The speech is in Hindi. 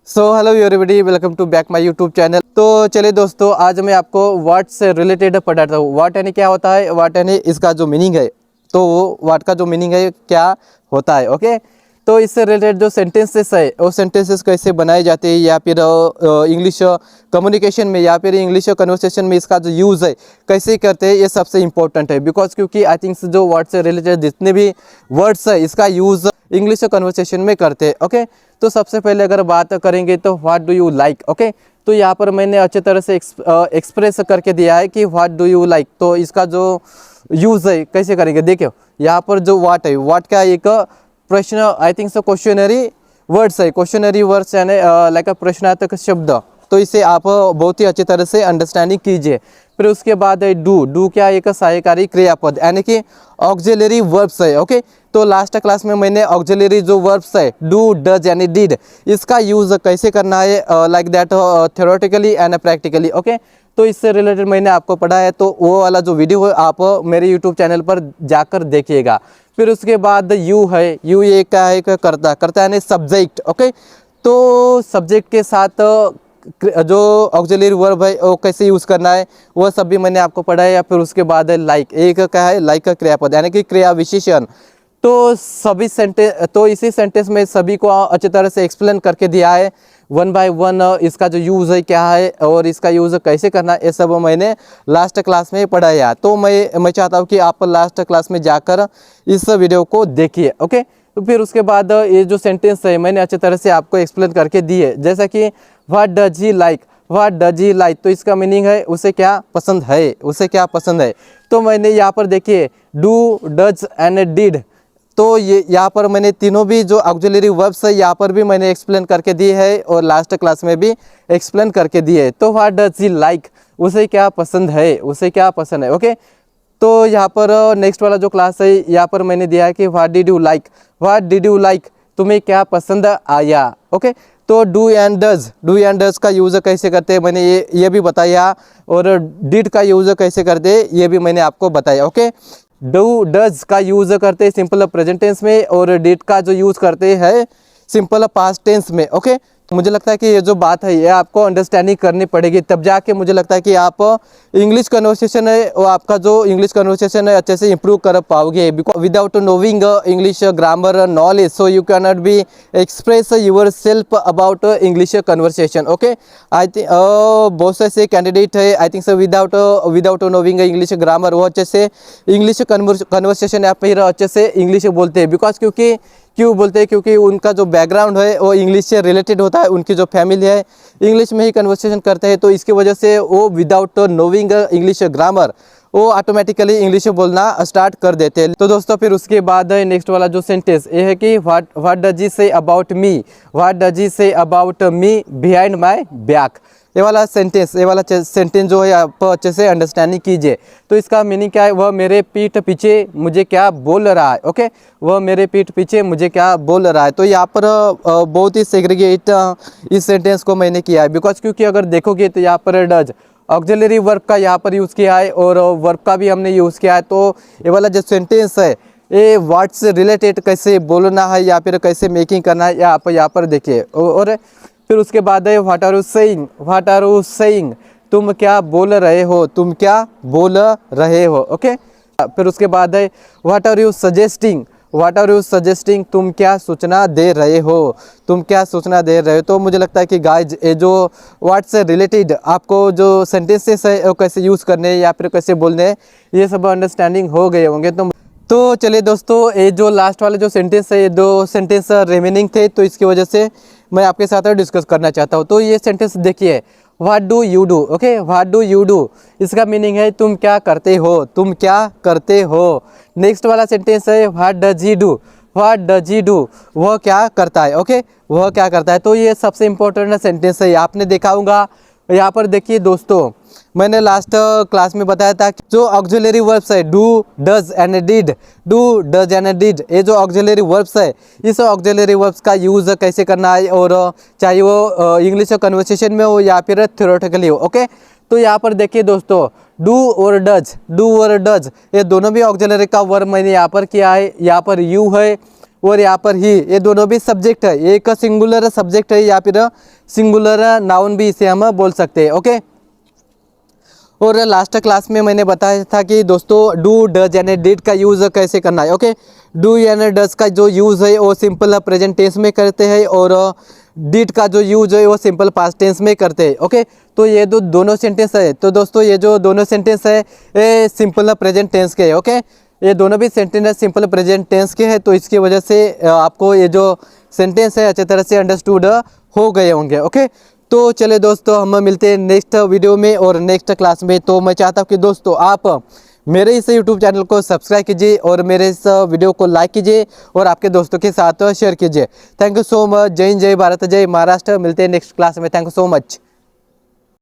So hello everybody, welcome to back my YouTube channel. तो चलिए दोस्तों, आज मैं आपको वाट से रिलेटेड पढ़ाता हूँ। वाट यानी क्या होता है, वाट यानी इसका जो मीनिंग है, तो वो वाट का जो मीनिंग है क्या होता है। ओके, तो इससे रिलेटेड जो सेंटेंसेस है वो सेंटेंसेस कैसे बनाए जाते हैं, या फिर इंग्लिश कम्युनिकेशन में या फिर इंग्लिश कन्वर्सेशन में इसका जो यूज़ है कैसे करते हैं, ये सबसे इंपॉर्टेंट है। बिकॉज क्योंकि आई थिंक जो वर्ड से रिलेटेड जितने भी वर्ड्स है इसका यूज़ इंग्लिश कन्वर्सेशन में करते हैं। ओके, तो सबसे पहले अगर बात करेंगे तो what do you like. Okay, तो यहाँ पर मैंने अच्छे तरह से एक्सप्रेस करके दिया है कि व्हाट डू यू लाइक। तो इसका जो यूज़ है कैसे करेंगे, देखियो यहाँ पर जो वाट है, वाट का एक प्रश्न, I think so questionnaire words है। क्वेश्चनरी वर्ड्स यानी लाइक प्रश्नार्थक शब्द। तो इसे आप बहुत ही अच्छी तरह से अंडरस्टैंडिंग कीजिए। फिर उसके बाद है डू। डू क्या, एक सहायकारी क्रियापद यानी कि ऑक्सिलरी वर्ब्स है। ओके, तो लास्ट क्लास में मैंने ऑक्सिलरी जो वर्ब्स है डू, डज यानी डिड, इसका यूज़ कैसे करना है like that theoretically and practically. Okay, तो इससे रिलेटेड मैंने आपको पढ़ा है, तो वो वाला जो वीडियो है आप मेरे यूट्यूब चैनल पर जाकर देखिएगा। फिर उसके बाद यू है। यू ये क्या है, करता, करता यानी सब्जेक्ट। ओके, तो सब्जेक्ट के साथ जो ऑक्सिलरी वर्ब है वो कैसे यूज़ करना है वो सब भी मैंने आपको पढ़ा है। या फिर उसके बाद है लाइक। एक क्या है, लाइक का क्रियापद यानी कि क्रिया विशेषण। तो सभी सेंटेंस, तो इसी सेंटेंस में सभी को अच्छी तरह से एक्सप्लेन करके दिया है वन बाय वन। इसका जो यूज़ है क्या है और इसका यूज़ कैसे करना है, ये सब मैंने लास्ट क्लास में पढ़ाया। तो मैं चाहता हूँ कि आप लास्ट क्लास में जाकर इस वीडियो को देखिए। ओके, तो फिर उसके बाद ये जो सेंटेंस है मैंने अच्छी तरह से आपको एक्सप्लेन करके दी है। जैसा कि what does he like, what does he like, तो इसका मीनिंग है उसे क्या पसंद है, उसे क्या पसंद है। तो मैंने यहाँ पर देखिए डू, डज एंड डिड, तो ये यहाँ पर मैंने तीनों भी जो ऑक्सिलरी वर्ब्स है यहाँ पर भी मैंने एक्सप्लेन करके दी है और लास्ट क्लास में भी एक्सप्लेन करके दी है। तो व्हाट डज ही लाइक, उसे क्या पसंद है, उसे क्या पसंद है। ओके, तो यहाँ पर नेक्स्ट वाला जो क्लास है यहाँ पर मैंने दिया है कि what did you like, what did you like, तुम्हें क्या पसंद आया। ओके, तो do and does, do and does का यूज़ कैसे करते हैं मैंने ये भी बताया, और डिड का यूज़ कैसे करते हैं ये भी मैंने आपको बताया। ओके, डू डज का यूज़ करते हैं सिंपल प्रेजेंट टेंस में, और डिड का जो यूज़ करते हैं सिंपल पास्ट टेंस में। ओके, मुझे लगता है कि ये जो बात है ये आपको अंडरस्टैंडिंग करनी पड़ेगी, तब जाके मुझे लगता है कि आप इंग्लिश कन्वर्सेशन है और आपका जो इंग्लिश कन्वर्सेशन है अच्छे से इंप्रूव कर पाओगे। Because without नोविंग English grammar knowledge, so you can not be express your self about English conversation. Okay, I think बहुत से ऐसे कैंडिडेट है, I think so without नोविंग English grammar वो अच्छे से इंग्लिश कन्वर्सेशन या फिर अच्छे से इंग्लिश बोलते हैं। बिकॉज क्यों बोलते हैं, क्योंकि उनका जो बैकग्राउंड है वो इंग्लिश से रिलेटेड होता है, उनकी जो फैमिली है इंग्लिश में ही कन्वर्सेशन करते हैं। तो इसकी वजह से वो विदाउट नोविंग इंग्लिश ग्रामर वो ऑटोमेटिकली इंग्लिश बोलना स्टार्ट कर देते हैं। तो दोस्तों फिर उसके बाद नेक्स्ट वाला जो सेंटेंस ये है कि what does he say about me, what does he say about me behind my back. ये वाला सेंटेंस जो है आप अच्छे से अंडरस्टैंडिंग कीजिए। तो इसका मीनिंग क्या है, वह मेरे पीठ पीछे मुझे क्या बोल रहा है। ओके, वह मेरे पीठ पीछे मुझे क्या बोल रहा है। तो यहाँ पर बहुत ही सेग्रीगेट इस सेंटेंस को मैंने किया है। बिकॉज क्योंकि अगर देखोगे तो यहाँ पर डज ऑक्सिलरी वर्ब का यहाँ पर यूज़ किया है और वर्ब का भी हमने यूज़ किया है। तो ये वाला जो सेंटेंस है ये वर्ड से रिलेटेड कैसे बोलना है या फिर कैसे मेकिंग करना है आप यहाँ पर देखिए। और फिर उसके बाद है what are you saying, what are you saying, तुम क्या बोल रहे हो, तुम क्या बोल रहे हो। ओके, फिर उसके बाद है what are you suggesting, what are you suggesting, तुम क्या सूचना दे रहे हो, तुम क्या सूचना दे रहे हो। तो मुझे लगता है कि गाइज ये जो वर्ड से रिलेटेड आपको जो सेंटेंसेस है वो कैसे यूज़ करने या फिर कैसे बोलने ये सब अंडरस्टैंडिंग हो गए होंगे। तो चलिए दोस्तों, ये जो लास्ट वाले जो सेंटेंस है, ये दो सेंटेंस रिमेनिंग थे, तो इसकी वजह से मैं आपके साथ डिस्कस करना चाहता हूँ। तो ये सेंटेंस देखिए, what do you do. Okay, what do you do, इसका मीनिंग है तुम क्या करते हो, तुम क्या करते हो। नेक्स्ट वाला सेंटेंस है what does he do, what does he do, वह क्या करता है। ओके, वह क्या करता है। तो ये सबसे इंपॉर्टेंट सेंटेंस है, आपने देखा होगा। यहाँ पर देखिए दोस्तों, मैंने लास्ट क्लास में बताया था कि जो ऑक्सिलरी वर्ब्स है do, does and did, do, does and did, ये जो ऑक्सिलरी वर्ब्स है इस ऑक्सिलरी वर्ब्स का यूज़ कैसे करना है, और चाहे वो इंग्लिश कन्वर्सेशन में हो या फिर थ्योरेटिकली हो। ओके, तो यहाँ पर देखिए दोस्तों, डू और डज, डू और डज ये दोनों भी ऑक्सिलरी का वर्ब मैंने यहाँ पर किया है। यहाँ पर यू है और यहाँ पर ही, ये दोनों भी सब्जेक्ट है, एक सिंगुलर सब्जेक्ट है या फिर सिंगुलर नाउन भी इसे हम बोल सकते हैं। ओके, और लास्ट क्लास में मैंने बताया था कि दोस्तों डू, डज यानी डिड का यूज़ कैसे करना है। ओके, डू यानी डज का जो यूज़ है वो सिंपल प्रेजेंट टेंस में करते हैं और डिड का जो यूज़ है वो सिंपल पास्ट टेंस में करते हैं। ओके, तो ये दोनों सेंटेंस है, तो दोस्तों ये जो दोनों सेंटेंस है ये सिंपल प्रेजेंट टेंस के है। ओके, ये दोनों भी सेंटेंस सिंपल प्रेजेंट टेंस के हैं, तो इसकी वजह से आपको ये जो सेंटेंस है अच्छी तरह से अंडरस्टूड हो गए होंगे। ओके, तो चले दोस्तों हम मिलते हैं नेक्स्ट वीडियो में और नेक्स्ट क्लास में। तो मैं चाहता हूँ कि दोस्तों आप मेरे इस यूट्यूब चैनल को सब्सक्राइब कीजिए और मेरे इस वीडियो को लाइक कीजिए और आपके दोस्तों के साथ शेयर कीजिए। Thank you so much. जय हिंद, जय भारत, जय महाराष्ट्र। मिलते हैं नेक्स्ट क्लास में। Thank you so much.